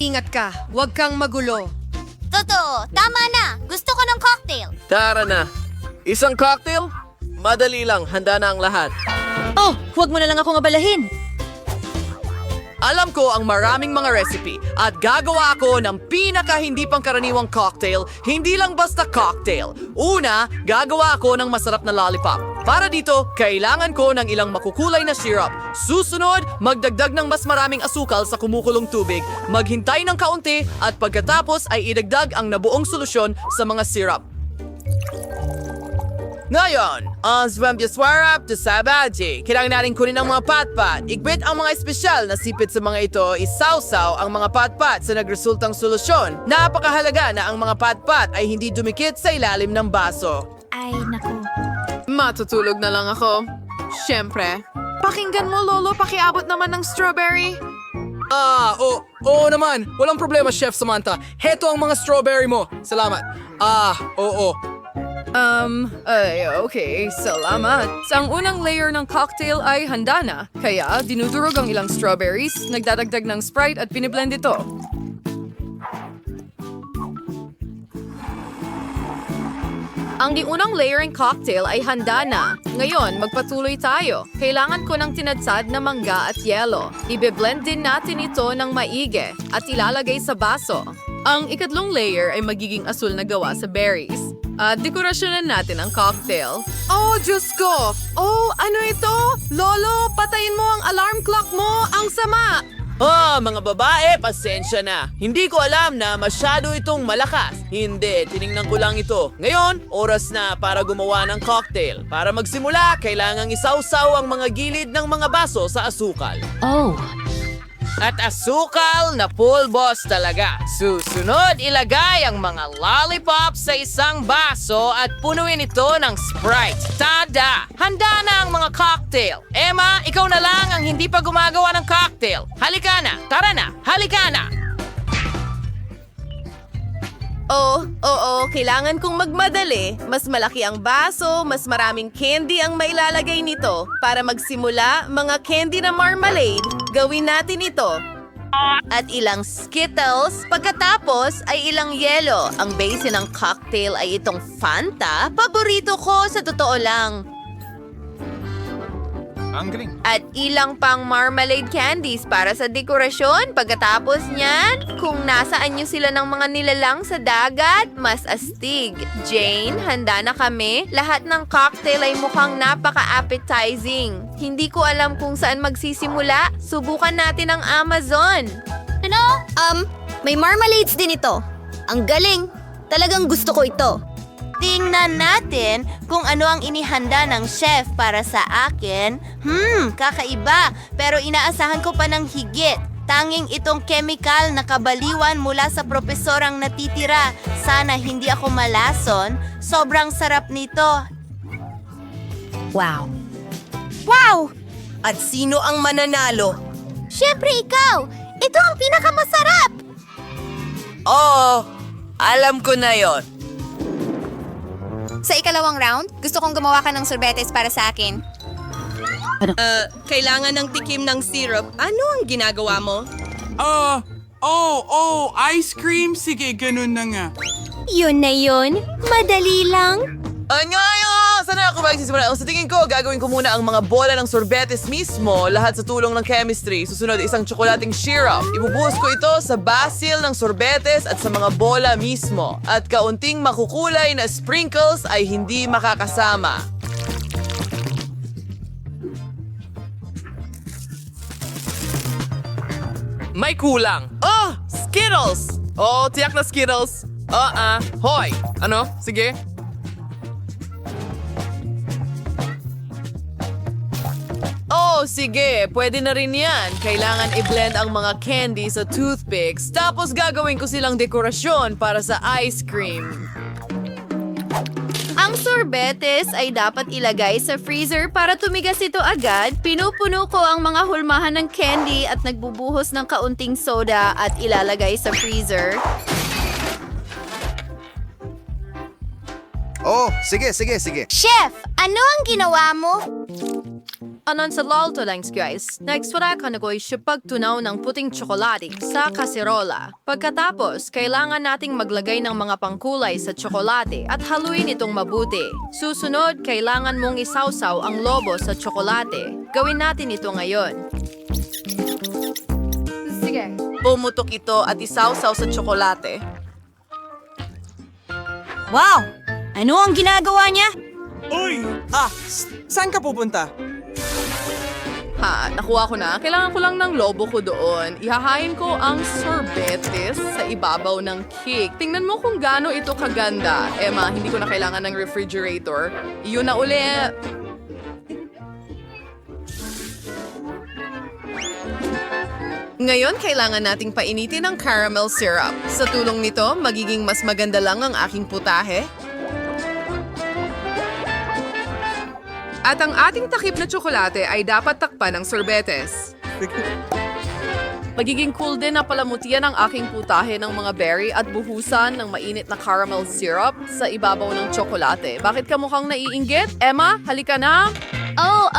mag-ingat ka. Huwag kang magulo. Totoo, tama na. Gusto ko ng cocktail. Tara na. Isang cocktail? Madali lang, handa na ang lahat. Oh, huwag mo na lang akong abalahin. Alam ko ang maraming mga recipe at gagawa ako ng pinaka hindi pangkaraniwang cocktail, hindi lang basta cocktail. Una, gagawa ako ng masarap na lollipop. Para dito, kailangan ko ng ilang makukulay na syrup. Susunod, magdagdag ng mas maraming asukal sa kumukulong tubig, maghintay ng kaunti at pagkatapos ay idagdag ang nabuong solusyon sa mga syrup. Ngayon, ang swambyaswarap to sabaji. Kailangan natin kunin ang mga patpat. Igbit ang mga espesyal na sipit sa mga ito. Isawsaw ang mga patpat sa nagresultang solusyon. Napakahalaga na ang mga patpat ay hindi dumikit sa ilalim ng baso. Ay, naku. Matutulog na lang ako. Siyempre. Pakinggan mo, Lolo, pakiabot naman ng strawberry. Oo naman. Walang problema, Chef Samantha. Heto ang mga strawberry mo. Salamat. Oo. Okay, salamat. Sa ang unang layer ng cocktail ay handa na. Kaya, dinudurog ang ilang strawberries, nagdadagdag ng Sprite at piniblend ito. Ang unang layer ng cocktail ay handa na. Ngayon, magpatuloy tayo. Kailangan ko ng tinadsad na mangga at yelo. Ibe-blend din natin ito ng maigi at ilalagay sa baso. Ang ikatlong layer ay magiging asul na gawa sa berries. At dekorasyonan natin ang cocktail. Oh, Diyos ko! Oh, ano ito? Lolo, patayin mo ang alarm clock mo! Ang sama! Mga babae, pasensya na. Hindi ko alam na masyado itong malakas. Hindi, tiningnan ko lang ito. Ngayon, oras na para gumawa ng cocktail. Para magsimula, kailangang isawsaw ang mga gilid ng mga baso sa asukal. Oh. At asukal na pulbos talaga. Susunod, ilagay ang mga lollipop sa isang baso at punuin ito ng Sprite. Tada! Handa na ang mga cocktail. Emma, ikaw na lang ang hindi pa gumagawa ng cocktail. Halika na! Tara na! Halika na! Oo, kailangan kong magmadali. Mas malaki ang baso, mas maraming candy ang mailalagay nito. Para magsimula, mga candy na marmalade, gawin natin ito. At ilang Skittles, pagkatapos ay ilang yelo. Ang base ng cocktail ay itong Fanta. Paborito ko sa totoo lang. At ilang pang marmalade candies para sa dekorasyon. Pagkatapos niyan, kung nasaan niyo sila ng mga nilalang sa dagat, mas astig. Jane, handa na kami. Lahat ng cocktail ay mukhang napaka-appetizing. Hindi ko alam kung saan magsisimula. Subukan natin ang Amazon. Ano? May marmalades din ito. Ang galing. Talagang gusto ko ito. Tingnan natin kung ano ang inihanda ng chef para sa akin. Kakaiba. Pero inaasahan ko pa ng higit. Tanging itong chemical na kabaliwan mula sa profesorang natitira. Sana hindi ako malason. Sobrang sarap nito. Wow. Wow! At sino ang mananalo? Siyempre ikaw! Ito ang pinakamasarap! Oo, alam ko na yon. Sa ikalawang round, gusto kong gumawa ka ng sorbetes para sa akin. Kailangan ng tikim ng syrup. Ano ang ginagawa mo? Ice cream? Sige, ganun na nga. Yun na yun. Madali lang. Sana ako magsisimula. Sa tingin ko, gagawin ko muna ang mga bola ng sorbetes mismo, lahat sa tulong ng chemistry. Susunod, isang tsokolating syrup. Ibubuhos ko ito sa basil ng sorbetes at sa mga bola mismo. At kaunting makukulay na sprinkles ay hindi makakasama. May kulang. Oh, Skittles! Oh, tiyak na Skittles. Hoy! Ano? Sige. Oh, sige. Pwede na rin yan. Kailangan i-blend ang mga candy sa toothpicks. Tapos gagawin ko silang dekorasyon para sa ice cream. Ang sorbetes ay dapat ilagay sa freezer para tumigas ito agad. Pinupuno ko ang mga hulmahan ng candy at nagbubuhos ng kaunting soda at ilalagay sa freezer. Oh, sige. Chef, ano ang ginawa mo? Anon sa lalto lang, guys. Next, wala ka na ko siya pagtunaw ng puting tsokolate sa kaserola. Pagkatapos, kailangan nating maglagay ng mga pangkulay sa tsokolate at haluin itong mabuti. Susunod, kailangan mong isawsaw ang lobo sa tsokolate. Gawin natin ito ngayon. Sige. Pumutok ito at isawsaw sa tsokolate. Wow! Ano ang ginagawa niya? Saan ka pupunta? Ha, nakuha ko na. Kailangan ko lang ng lobo ko doon. Ihahain ko ang sorbetes sa ibabaw ng cake. Tingnan mo kung gaano ito kaganda. Emma, hindi ko na kailangan ng refrigerator. Iyon na uli. Ngayon, kailangan nating painitin ang caramel syrup. Sa tulong nito, magiging mas maganda lang ang aking putahe. At ang ating takip na tsokolate ay dapat takpan ng sorbetes. Magiging cool din na palamutian ang aking putahe ng mga berry at buhusan ng mainit na caramel syrup sa ibabaw ng tsokolate. Bakit ka mukhang naiinggit? Emma, halika na! Oh,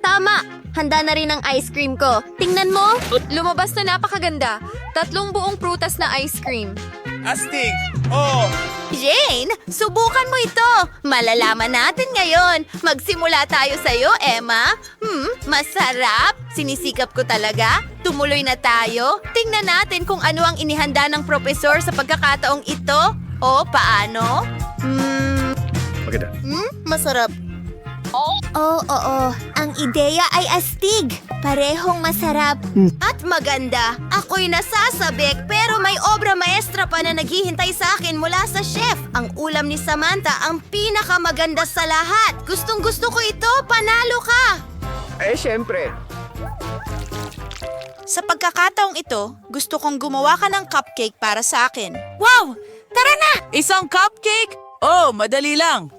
tama. Handa na rin ang ice cream ko. Tingnan mo. Lumabas na napakaganda. 3 buong prutas na ice cream. Astig! Oh! Jane, subukan mo ito. Malalaman natin ngayon. Magsimula tayo sa'yo, Emma. Masarap. Sinisikap ko talaga. Tumuloy na tayo. Tingnan natin kung ano ang inihanda ng propesor sa pagkakataong ito. O, paano? Masarap. Oo. Ang ideya ay astig. Parehong masarap. At maganda. Ako'y nasasabik pero may obra maestra pa na naghihintay sa akin mula sa chef. Ang ulam ni Samantha ang pinakamaganda sa lahat. Gustong-gusto ko ito. Panalo ka! Siyempre. Sa pagkakataong ito, gusto kong gumawa ka ng cupcake para sa akin. Wow! Tara na! Isang cupcake? Oh, madali lang.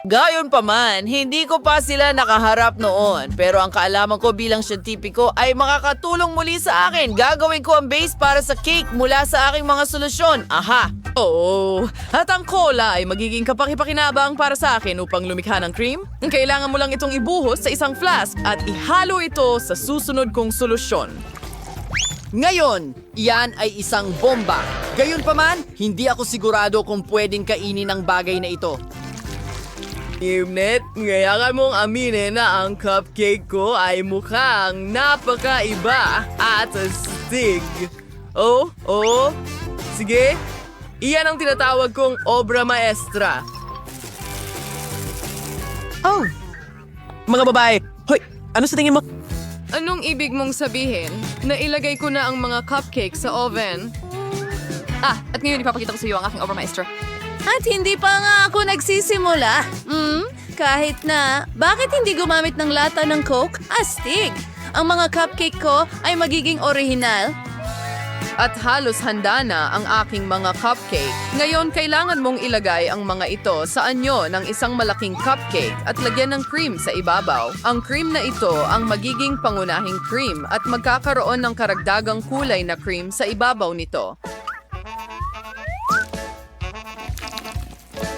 Gayon pa man, hindi ko pa sila nakaharap noon. Pero ang kaalaman ko bilang siyentipiko ay makakatulong muli sa akin. Gagawin ko ang base para sa cake mula sa aking mga solusyon. Aha! Oh, at ang cola ay magiging kapakipakinabang para sa akin upang lumikha ng cream. Kailangan mo lang itong ibuhos sa isang flask at ihalo ito sa susunod kong solusyon. Ngayon, iyan ay isang bomba. Gayunpaman, hindi ako sigurado kung pwedeng kainin ang bagay na ito. Imnet, ngayakan mong aminin na ang cupcake ko ay mukhang napakaiba at astig. Oh, sige. Iyan ang tinatawag kong obra maestra. Oh, mga babae. Hoy, ano sa tingin mo? Anong ibig mong sabihin? Nailagay ko na ang mga cupcake sa oven. At ngayon ipapakita ko sa iyo ang aking obra maestra. At hindi pa nga ako nagsisimula. Kahit na, bakit hindi gumamit ng lata ng Coke? Astig! Ang mga cupcake ko ay magiging orihinal. At halos handa na ang aking mga cupcake. Ngayon, kailangan mong ilagay ang mga ito sa anyo ng isang malaking cupcake at lagyan ng cream sa ibabaw. Ang cream na ito ang magiging pangunahing cream at magkakaroon ng karagdagang kulay na cream sa ibabaw nito.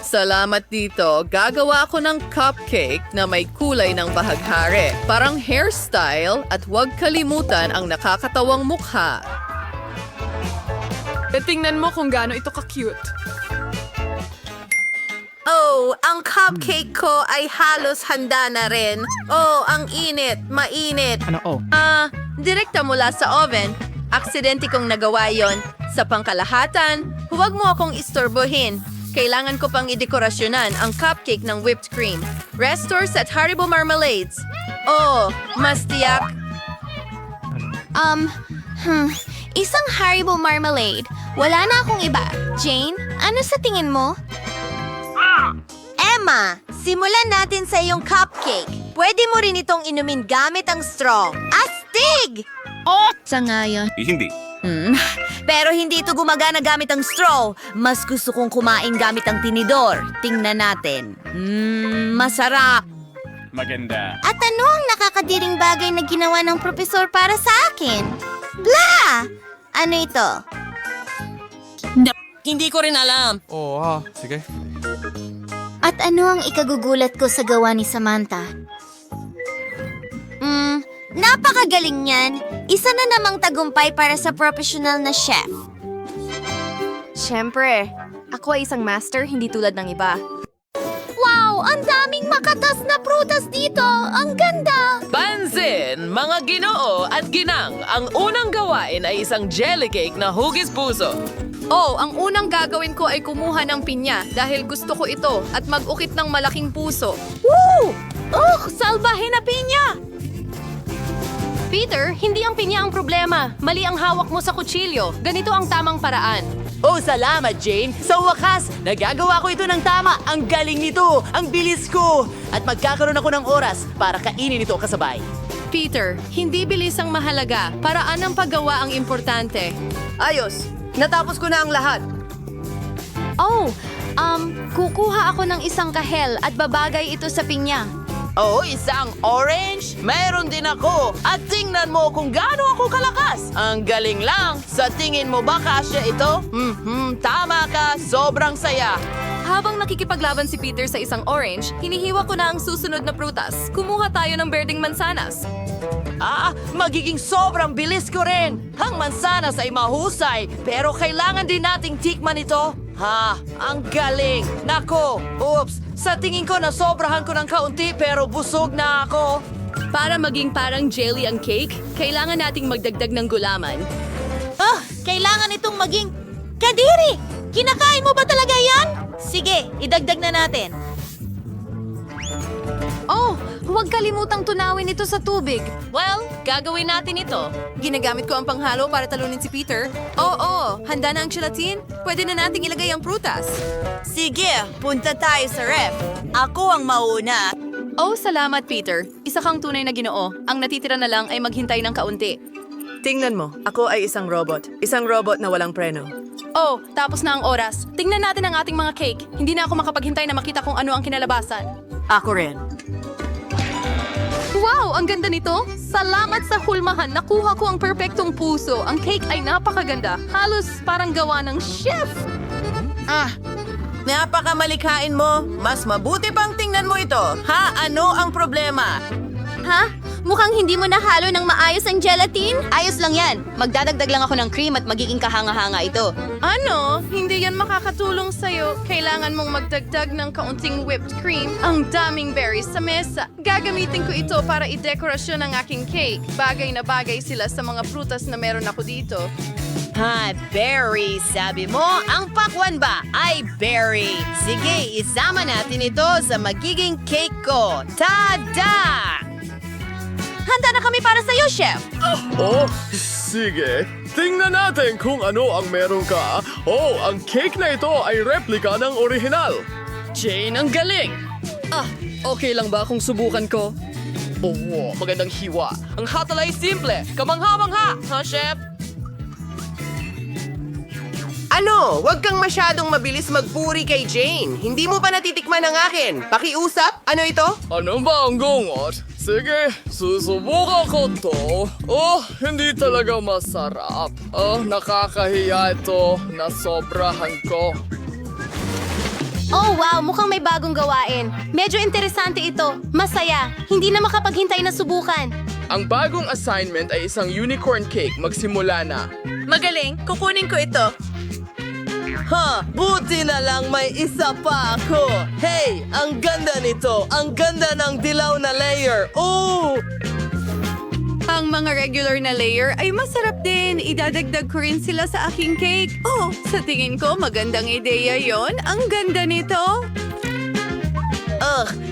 Salamat dito. Gagawa ako ng cupcake na may kulay ng bahaghari. Parang hairstyle at huwag kalimutan ang nakakatawang mukha. Tingnan mo kung gaano ito ka-cute. Oh, ang cupcake ko ay halos handa na rin. Oh, ang init, mainit. Direkta mula sa oven. Aksidente kong nagawa yon. Sa pangkalahatan, huwag mo akong istorbohin. Kailangan ko pang idekorasyonan ang cupcake ng whipped cream. Restores at Haribo Marmalades. Oh, mas tiyak. Isang Haribo Marmalade. Wala na akong iba. Jane, ano sa tingin mo? Emma, simulan natin sa iyong cupcake. Pwede mo rin itong inumin gamit ang straw. Astig! Sa ngayon. Hindi. Pero hindi ito gumagana gamit ang straw. Mas gusto kong kumain gamit ang tinidor. Tingnan natin. Masarap. Maganda. At ano ang nakakadiring bagay na ginawa ng propesor para sa akin? Blah! Ano ito? Hindi ko rin alam. Sige. At ano ang ikagugulat ko sa gawa ni Samantha? Napakagaling yan. Isa na namang tagumpay para sa professional na chef. Siyempre, ako ay isang master, hindi tulad ng iba. Wow! Ang daming makatas na prutas dito! Ang ganda! Pansin, mga ginoo at ginang, ang unang gawain ay isang jelly cake na hugis puso. Oh, ang unang gagawin ko ay kumuha ng pinya dahil gusto ko ito at mag-ukit ng malaking puso. Woo! Salbahe na pinya! Peter, hindi ang pinya ang problema. Mali ang hawak mo sa kutsilyo. Ganito ang tamang paraan. Oh, salamat, Jane. Sa wakas, nagagawa ko ito ng tama. Ang galing nito, ang bilis ko. At magkakaroon ako ng oras para kainin ito kasabay. Peter, hindi bilis ang mahalaga. Paraan ng paggawa ang importante. Ayos, natapos ko na ang lahat. Kukuha ako ng isang kahel at babagay ito sa pinya. Oh, isang orange? Meron din ako. At tingnan mo kung gaano ako kalakas. Ang galing lang. Sa tingin mo ba kasya ito? Tama ka. Sobrang saya. Habang nakikipaglaban si Peter sa isang orange, hinihiwa ko na ang susunod na prutas. Kumuha tayo ng berdeng mansanas. Magiging sobrang bilis ko rin. Ang mansanas ay mahusay, pero kailangan din nating tikman ito. Ang galing. Nako, oops. Sa tingin ko nasobrahan ko ng kaunti pero busog na ako. Para maging parang jelly ang cake, kailangan nating magdagdag ng gulaman. Kailangan itong maging kadiri! Kinakain mo ba talaga yan? Sige, idagdag na natin. Huwag kalimutang tunawin ito sa tubig. Well, gagawin natin ito. Ginagamit ko ang panghalo para talunin si Peter. Oo, handa na ang gelatin. Pwede na nating ilagay ang prutas. Sige, punta tayo sa ref. Ako ang mauna. Oh, salamat Peter. Isa kang tunay na ginoo. Ang natitira na lang ay maghintay ng kaunti. Tingnan mo, ako ay isang robot. Isang robot na walang preno. Oh, tapos na ang oras. Tingnan natin ang ating mga cake. Hindi na ako makapaghintay na makita kung ano ang kinalabasan. Ako rin. Wow, ang ganda nito! Salamat sa hulmahan. Nakuha ko ang perpektong puso. Ang cake ay napakaganda. Halos parang gawa ng chef. Napakamalikhain mo. Mas mabuti pang tingnan mo ito. Ano ang problema? Mukhang hindi mo nahalo ng maayos ang gelatin? Ayos lang yan. Magdadagdag lang ako ng cream at magiging kahanga-hanga ito. Ano? Hindi yan makakatulong sa'yo. Kailangan mong magdagdag ng kaunting whipped cream. Ang daming berries sa mesa. Gagamitin ko ito para i-dekorasyon ang aking cake. Bagay na bagay sila sa mga prutas na meron ako dito. Berry. Sabi mo, ang pakwan ba ay berry. Sige, isama natin ito sa magiging cake ko. Tada! Handa na kami para sa'yo, chef! Sige. Tingnan natin kung ano ang meron ka. Ang cake na ito ay replika ng orihinal. Jane, ang galing! Okay lang ba kung subukan ko? Magandang hiwa. Ang hatal ay simple. Kamangha-mangha, chef? Ano? Huwag kang masyadong mabilis magpuri kay Jane. Hindi mo pa natitikman ang akin. Pakiusap? Ano ito? Ano ba ang gungot? Sige, susubukan ko to. Hindi talaga masarap. Nakakahiya ito. Nasobrahan ko. Oh wow, mukhang may bagong gawain. Medyo interesante ito. Masaya. Hindi na makapaghintay na subukan. Ang bagong assignment ay isang unicorn cake. Magsimula na. Magaling. Kukunin ko ito. Buti na lang may isa pa ako. Hey, ang ganda nito. Ang ganda ng dilaw na layer. Ang mga regular na layer ay masarap din. Idadagdag ko rin sila sa aking cake. Sa tingin ko magandang ideya yon. Ang ganda nito.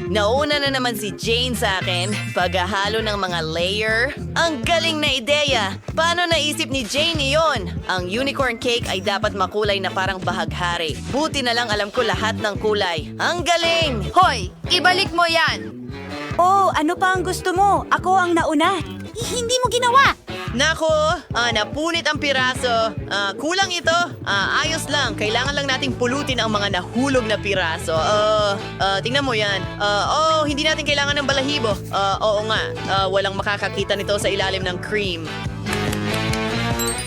Nauna na naman si Jane sa akin. Paghahalo ng mga layer. Ang galing na ideya. Paano naisip ni Jane iyon? Ang unicorn cake ay dapat makulay na parang bahaghari. Buti na lang alam ko lahat ng kulay. Ang galing! Hoy, ibalik mo yan. Ano pa ang gusto mo? Ako ang nauna. Hindi mo ginawa! Nako, napunit ang piraso. Kulang ito. Ayos lang. Kailangan lang nating pulutin ang mga nahulog na piraso. Tingnan mo yan. Hindi natin kailangan ng balahibo. Oo nga. Walang makakakita nito sa ilalim ng cream.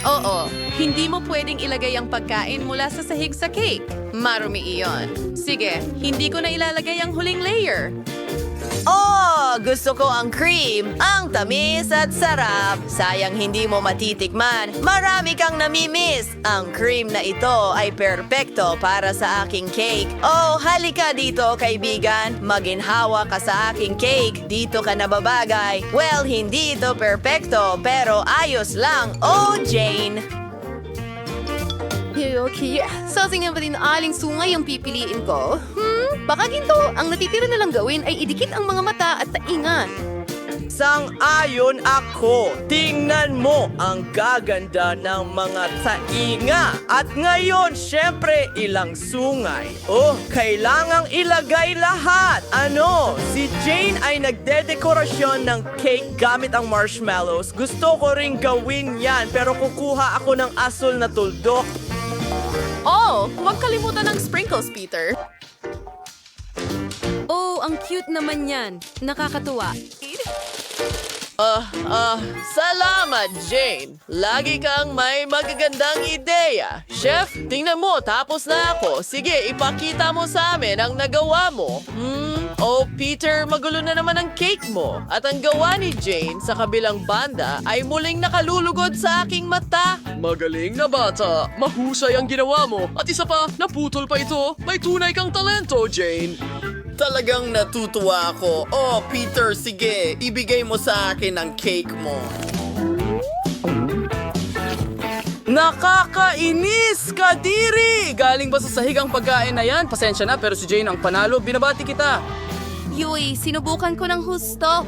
Oo, hindi mo pwedeng ilagay ang pagkain mula sa sahig sa cake. Marumi iyon. Sige, hindi ko na ilalagay ang huling layer. Oh, gusto ko ang cream. Ang tamis at sarap. Sayang hindi mo matitikman. Marami kang namimiss. Ang cream na ito ay perpekto para sa aking cake. Oh, halika dito, kaibigan. Maginhawa ka sa aking cake. Dito ka nababagay. Well, hindi ito perpekto, pero ayos lang. Oh, Jane. Okay, so tingnan ba din aling sungay ang pipiliin ko? Baka ginto, ang natitira na lang gawin ay idikit ang mga mata at taingan. Sang-ayon ako. Tingnan mo ang gaganda ng mga tainga. At ngayon, syempre, ilang sungay. Oh, kailangang ilagay lahat. Ano? Si Jane ay nagdedekorasyon ng cake gamit ang marshmallows. Gusto ko ring gawin yan, pero kukuha ako ng asul na tuldok. Oh, huwag kalimutan ng sprinkles, Peter. Oh, ang cute naman yan. Nakakatuwa. Salamat, Jane. Lagi kang may magagandang ideya. Chef, tingnan mo, tapos na ako. Sige, ipakita mo sa amin ang nagawa mo. Oh, Peter, magulo na naman ang cake mo. At ang gawa ni Jane sa kabilang banda ay muling nakalulugod sa aking mata. Magaling na bata. Mahusay ang ginawa mo. At isa pa, naputol pa ito. May tunay kang talento, Jane. Talagang natutuwa ako. Oh, Peter, sige, ibigay mo sa akin ang cake mo. Nakakainis, Kadiri! Galing ba sa sahig ang pagkain na yan? Pasensya na, pero si Jane ang panalo. Binabati kita. Yui, sinubukan ko ng husto.